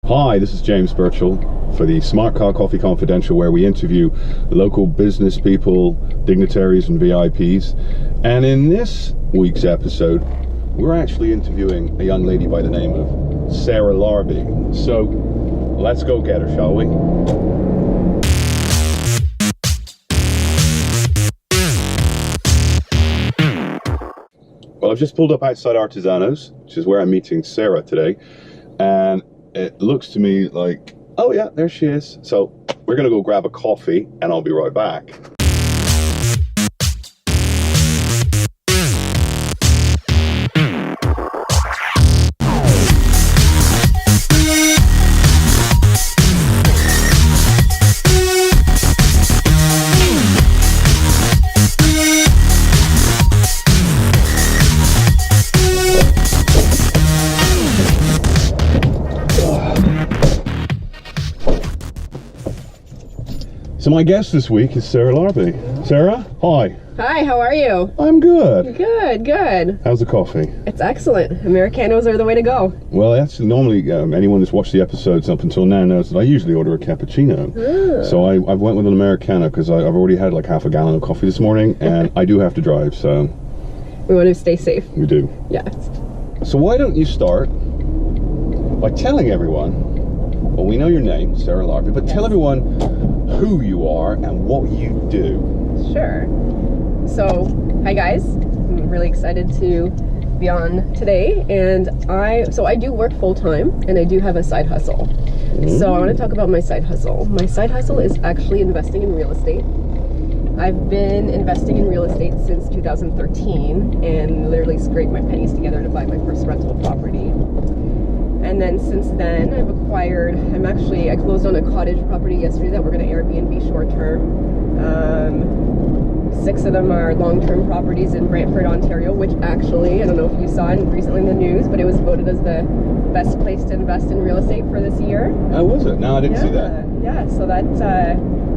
Hi, this is James Birchall for the Smartcar Coffee Confidential, where we interview local business people, dignitaries and VIPs. And in this week's episode, we're actually interviewing a young lady by the name of Sarah Larbi. So let's go get her, shall we? Well, I've just pulled up outside Artisanos, which is where I'm meeting Sarah today. And it looks to me like, oh yeah, there she is. So we're gonna go grab a coffee and I'll be right back. So my guest this week is Sarah Larbi. Sarah, hi. Hi, how are you? I'm good. Good. How's the coffee? It's excellent. Americanos are the way to go. Well, that's normally, anyone that's watched the episodes up until now knows that I usually order a cappuccino. So I went with an Americano because I've already had like half a gallon of coffee this morning and I do have to drive, so. We want to stay safe. We do. Yes. So why don't you start by telling everyone, well, we know your name, Sarah Larbi, but tell everyone who you are and what you do. Sure. So, hi guys. I'm really excited to be on today, and I do work full-time and I do have a side hustle. So I want to talk about my side hustle. My side hustle is actually investing in real estate. I've been investing in real estate since 2013 and literally scraped my pennies together to buy my first rental property. And then since then, I closed on a cottage property yesterday that we're going to Airbnb short term. 6 of them are long-term properties in Brantford, Ontario, which actually, I don't know if you saw it recently in the news, but it was voted as the best place to invest in real estate for this year. Oh, was it? No, I didn't see that. Yeah, so that's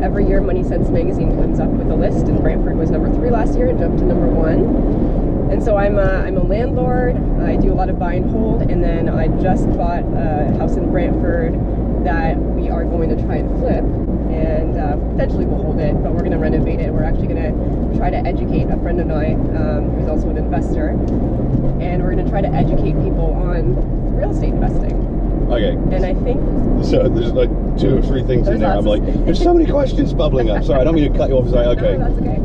every year Money Sense magazine comes up with a list, and Brantford was number 3 last year and jumped to number 1. And so I'm a landlord. I do a lot of buy and hold, and then I just bought a house in Brantford that we are going to try and flip, and potentially we'll hold it, but we're going to renovate it. We're actually going to try to educate a friend of mine who's also an investor, and we're going to try to educate people on real estate investing. Okay. And I think so. There's like 2 or 3 things in there. I'm like, there's so many questions bubbling up. Sorry, I don't mean to cut you off. Okay. No, that's okay.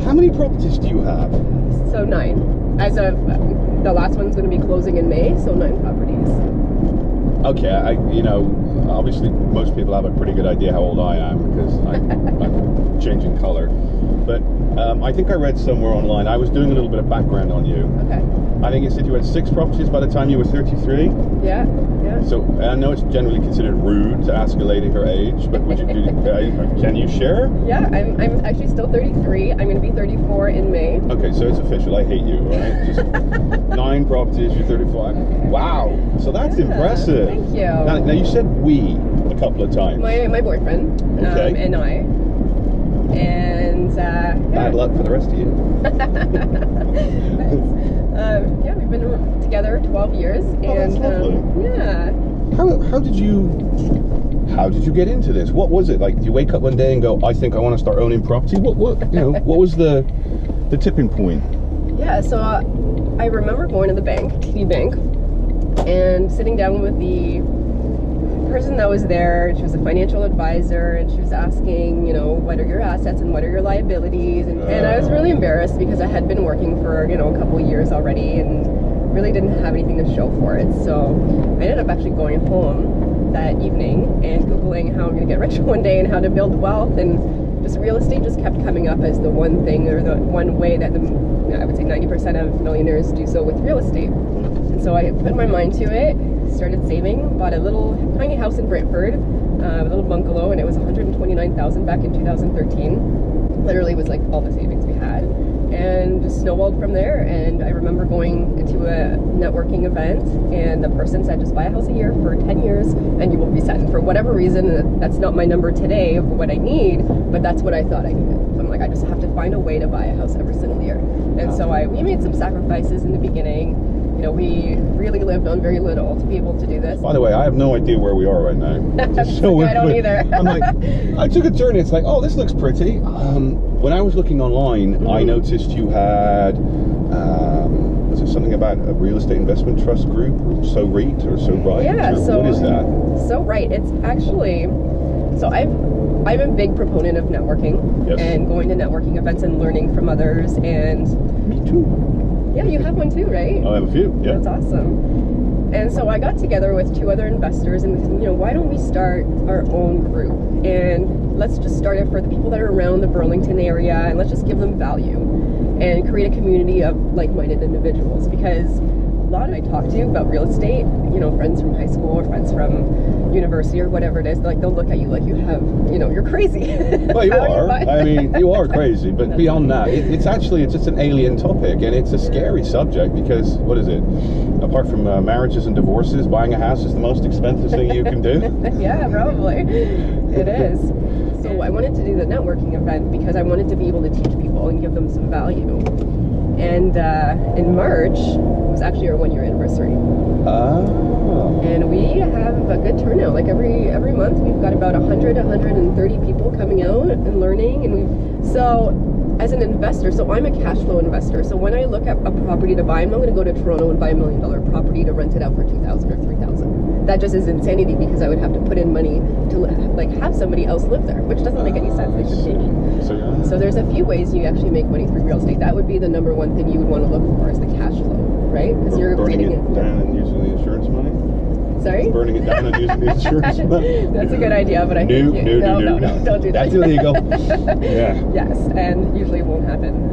How many properties do you have? So 9. As of the last one's going to be closing in May, so 9 properties. Okay, obviously most people have a pretty good idea how old I am because I'm changing color. But I think I read somewhere online, I was doing a little bit of background on you. Okay. I think it said you had 6 properties by the time you were 33. Yeah. So I know it's generally considered rude to ask a lady her age, but would you do? Can you share? Yeah, I'm actually still 33. I'm going to be 34 in May. Okay, so it's official. I hate you. All right, just 9 properties. You're 35. Wow. So that's impressive. Thank you. Now you said we a couple of times. My boyfriend and I. And bad luck for the rest of you. We've been together 12 years, and yeah. How did you get into this? What was it like? Did you wake up one day and go, I think I want to start owning property? What was the tipping point? Yeah, so I remember going to the bank, TD Bank, and sitting down with the person that was there. She was a financial advisor, and she was asking, what are your assets and what are your liabilities? And I was really embarrassed because I had been working for, a couple of years already and really didn't have anything to show for it. So I ended up actually going home that evening and Googling how I'm going to get rich one day and how to build wealth, and just real estate just kept coming up as the one thing, or the one way that I would say 90% of millionaires do so with real estate. And so I put my mind to it, started saving, bought a little tiny house in Brantford, a little bungalow, and it was $129,000 back in 2013. Literally was like all the savings we had, and just snowballed from there. And I remember going to a networking event, and the person said, just buy a house a year for 10 years and you will be set. And for whatever reason, that's not my number today of what I need, but that's what I thought I needed. So I'm like, I just have to find a way to buy a house every single year. And so we made some sacrifices in the beginning. we really lived on very little to be able to do this. By the way, I have no idea where we are right now. I don't either. I'm like, I took a turn. It's like, oh, this looks pretty. When I was looking online, I noticed you had, was it something about a real estate investment trust group, or So REIT or So Right? Yeah. So what is that? So Right. It's actually, so I'm a big proponent of networking and going to networking events and learning from others. And me too. Yeah, you have one too, right? I have a few. Yeah. That's awesome. And so I got together with 2 other investors, and we said, why don't we start our own group? And let's just start it for the people that are around the Burlington area, and let's just give them value and create a community of like-minded individuals. Because a lot I talk to about real estate, friends from high school or friends from university or whatever it is, they'll look at you like you have, you're crazy. Well, you are. I mean, you are crazy. But beyond that, it's just an alien topic, and it's a scary subject because, what is it? Apart from marriages and divorces, buying a house is the most expensive thing you can do? Yeah, probably. It is. So I wanted to do the networking event because I wanted to be able to teach people and give them some value. And in March was actually our 1-year anniversary. Oh. And we have a good turnout. Like every month we've got about 130 people coming out and learning. And so as an investor, so I'm a cash flow investor. So when I look at a property to buy, I'm not going to go to Toronto and buy $1 million property to rent it out for $2,000 or $3,000. That just is insanity because I would have to put in money to have somebody else live there, which doesn't make any sense. They should pay me. So there's a few ways you actually make money through real estate. That would be the number one thing you would want to look for is the cash flow, right? Because you're burning it down and using the insurance money. Sorry? Burning it down and using the insurance money. That's a good idea, but I think no, don't do that. That's illegal. Yeah. Yes, and usually it won't happen.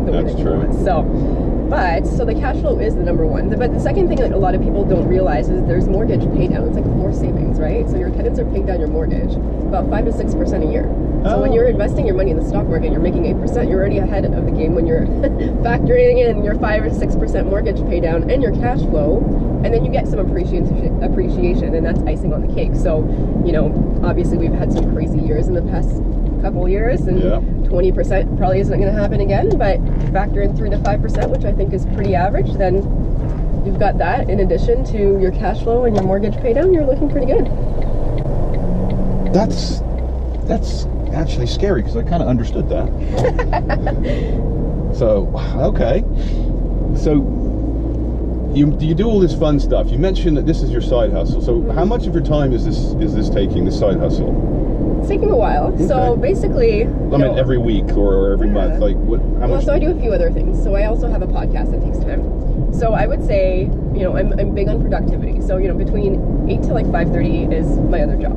That's true. So the cash flow is the number one. But the second thing that a lot of people don't realize is there's mortgage pay down. It's like floor savings, right? So your tenants are paying down your mortgage about 5 to 6% a year. So when you're investing your money in the stock market, you're making 8%. You're already ahead of the game when you're factoring in your 5 or 6% mortgage pay down and your cash flow, and then you get some appreciation, and that's icing on the cake. So, obviously we've had some crazy years in the past couple years, and 20% probably isn't going to happen again, but factor in 3 to 5%, which I think is pretty average, then you've got that in addition to your cash flow and your mortgage pay down, you're looking pretty good. That's actually scary because I kind of understood that. So, okay. So you do all this fun stuff. You mentioned that this is your side hustle. So how much of your time is this taking, this side hustle? It's taking a while. Okay. So basically, I mean, every week or every month. Like what? How much? So I do a few other things. So I also have a podcast that takes time. So I would say, I'm big on productivity. So between 8 to 5:30 is my other job.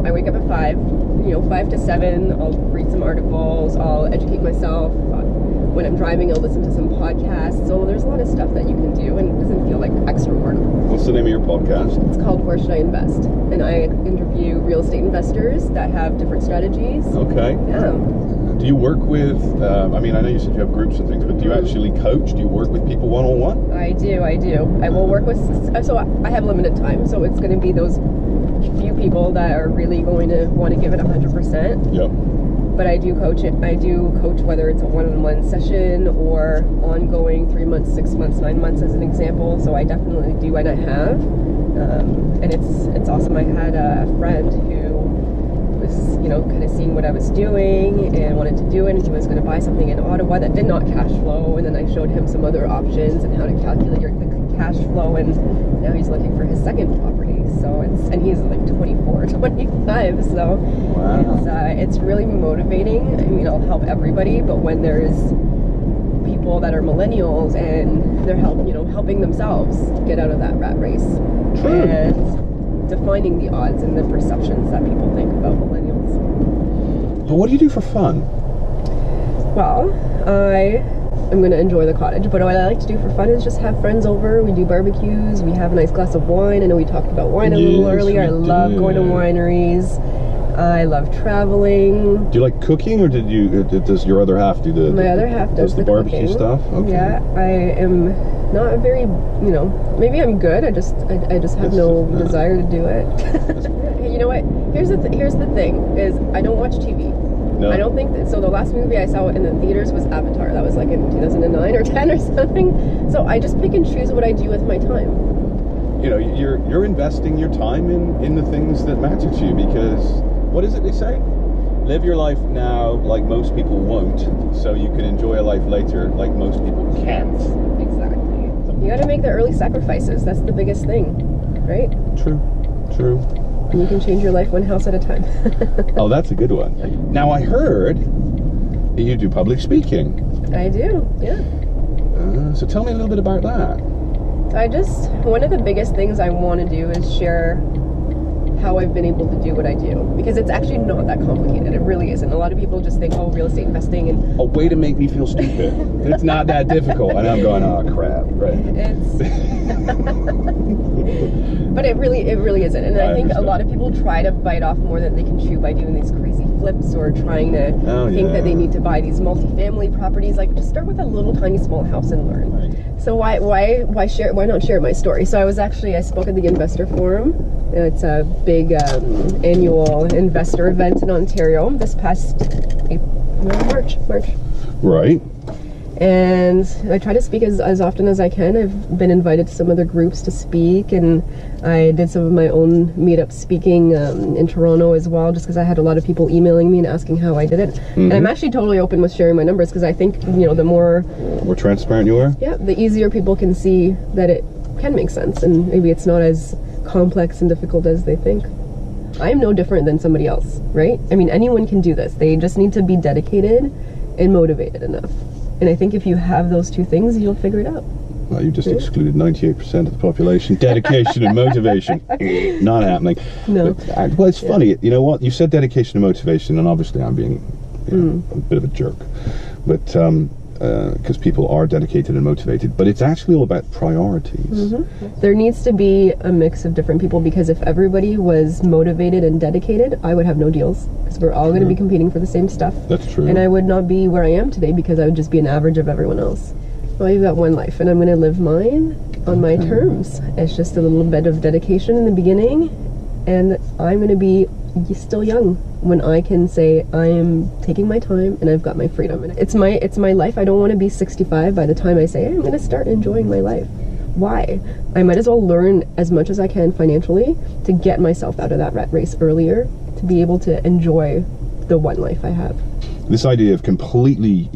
I wake up at 5. 5 to 7, I'll read some articles. I'll educate myself. When I'm driving, I'll listen to some podcasts. So there's a lot of stuff that you can do, and it doesn't feel like extra work. What's the name of your podcast? It's called Where Should I Invest? And I interview real estate investors that have different strategies. Okay. Yeah. Do you work with, I know you said you have groups and things, but do you actually coach? Do you work with people one-on-one? I do. I will work with, so I have limited time. So it's going to be those few people that are really going to want to give it 100%. Yep. But I do coach it. I do coach whether it's a one-on-one session or ongoing 3 months, 6 months, 9 months as an example. So I definitely do, and I have. And it's awesome. I had a friend who was, kind of seeing what I was doing and wanted to do it. And he was going to buy something in Ottawa that did not cash flow. And then I showed him some other options and how to calculate the cash flow. And now he's looking for his second property. So and he's like 24, 25. So wow. It's really motivating. I'll help everybody, but when there's people that are millennials and they're helping themselves get out of that rat race. True. And defining the odds and the perceptions that people think about millennials. But what do you do for fun? Well, I'm going to enjoy the cottage, but what I like to do for fun is just have friends over. We do barbecues. We have a nice glass of wine. I know we talked about wine a little earlier. I love going to wineries. I love traveling. Do you like cooking, or does your other half do the? My other half does the barbecue cooking stuff. Okay. Yeah, I am not a very, maybe I'm good. I just have no desire to do it. You know what? Here's the thing: is I don't watch TV. No. I don't think that, so the last movie I saw in the theaters was Avatar. That was like in 2009 or 10 or something. So I just pick and choose what I do with my time. You know, you're investing your time in the things that matter to you, because what is it they say? Live your life now like most people won't, so you can enjoy a life later like most people can't. Exactly. You got to make the early sacrifices. That's the biggest thing, right? True. And you can change your life one house at a time. Oh, that's a good one. Now, I heard that you do public speaking. I do, yeah. So tell me a little bit about that. One of the biggest things I want to do is share how I've been able to do what I do, because it's actually not that complicated. It really isn't. A lot of people just think, oh, real estate investing and a way to make me feel stupid. It's not that difficult, and I'm going, oh crap, right? But it really isn't. And I think a lot of people try to bite off more than they can chew by doing these crazy flips or trying to think that they need to buy these multifamily properties. Like, just start with a little tiny small house and learn. Right. So why not share my story? So I spoke at the Investor Forum. It's a big annual investor event in Ontario this past March. Right. And I try to speak as often as I can. I've been invited to some other groups to speak, and I did some of my own meetup speaking in Toronto as well, just because I had a lot of people emailing me and asking how I did it. And I'm actually totally open with sharing my numbers, because I think, the more transparent you are, the easier people can see that it can make sense, and maybe it's not as complex and difficult as they think. I'm no different than somebody else, right? I mean, anyone can do this. They just need to be dedicated and motivated enough. And I think if you have those two things, you'll figure it out. Well, you just excluded 98% of the population. Dedication and motivation. Not happening. No. But, well, it's funny. You know what? You said dedication and motivation, and obviously I'm being a bit of a jerk. But because people are dedicated and motivated, but it's actually all about priorities. There needs to be a mix of different people, because if everybody was motivated and dedicated, I would have no deals, because we're all going to be competing for the same stuff. That's true. And I would not be where I am today, because I would just be an average of everyone else. Well, you've got one life, and I'm going to live mine on my terms. It's just a little bit of dedication in the beginning, and I'm going to be still young when I can say I am taking my time and I've got my freedom. And it's my life. I don't want to be 65 by the time I say, hey, I'm going to start enjoying my life. Why? I might as well learn as much as I can financially to get myself out of that rat race earlier, to be able to enjoy the one life I have. This idea of completely,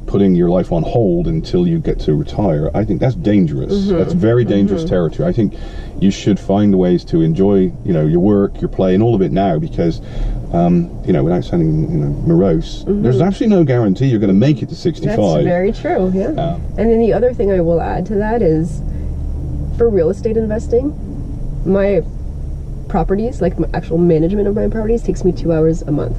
putting your life on hold until you get to retire, I think that's dangerous. That's very dangerous territory. I think you should find ways to enjoy, your work, your play, and all of it now, because, without sounding, morose, there's absolutely no guarantee you're going to make it to 65. That's very true, yeah. And then the other thing I will add to that is, for real estate investing, my properties, like my actual management of my properties, takes me 2 hours a month.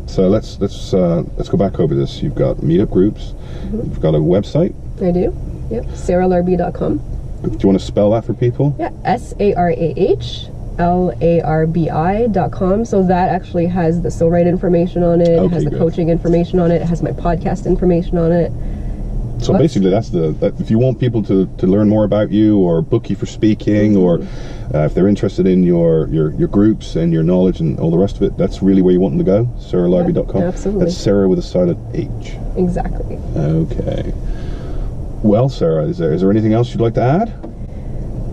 So let's go back over this. You've got meetup groups. You've got a website. I do. Yep. sarahlarbi.com. Do you want to spell that for people? Yeah. SARAHLARBI.com. So that actually has the So Right information on it. It has the coaching information on it. It has my podcast information on it. So basically, that's if you want people to learn more about you, or book you for speaking, or if they're interested in your groups and your knowledge and all the rest of it, that's really where you want them to go. sarahlarbi.com. Yeah, absolutely. That's Sarah with a silent H. Exactly. Okay. Well, Sarah, is there anything else you'd like to add?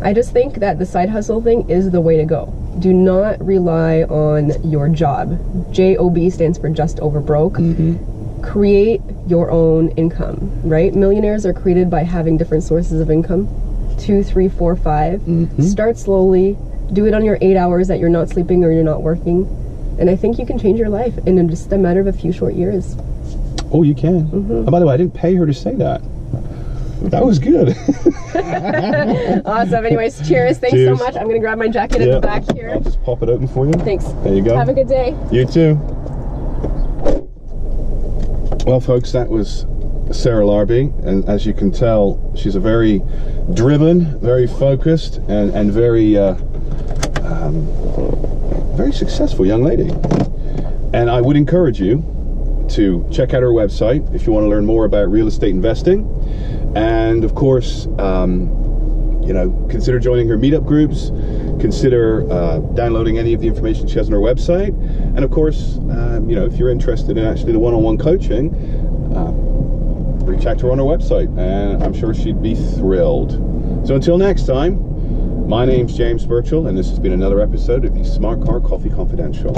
I just think that the side hustle thing is the way to go. Do not rely on your job. JOB stands for just over broke. Create your own income, right? Millionaires are created by having different sources of income. 2, 3, 4, 5. Start slowly. Do it on your 8 hours that you're not sleeping or you're not working. And I think you can change your life in just a matter of a few short years. Oh, you can. Oh, by the way, I didn't pay her to say that. That was good. Awesome. Anyways, cheers. Thanks so much. I'm going to grab my jacket in the back here. I'll just pop it open for you. Thanks. There you go. Have a good day. You too. Well, folks, that was Sarah Larbi, and as you can tell, she's a very driven, very focused, and very successful young lady. And I would encourage you to check out her website if you want to learn more about real estate investing, and of course, consider joining her meetup groups. consider downloading any of the information she has on her website. And of course, you know, if you're interested in actually the one-on-one coaching, reach out to her on her website, and I'm sure she'd be thrilled. So until next time, my name's James Birchall, and this has been another episode of the Smart Car Coffee Confidential.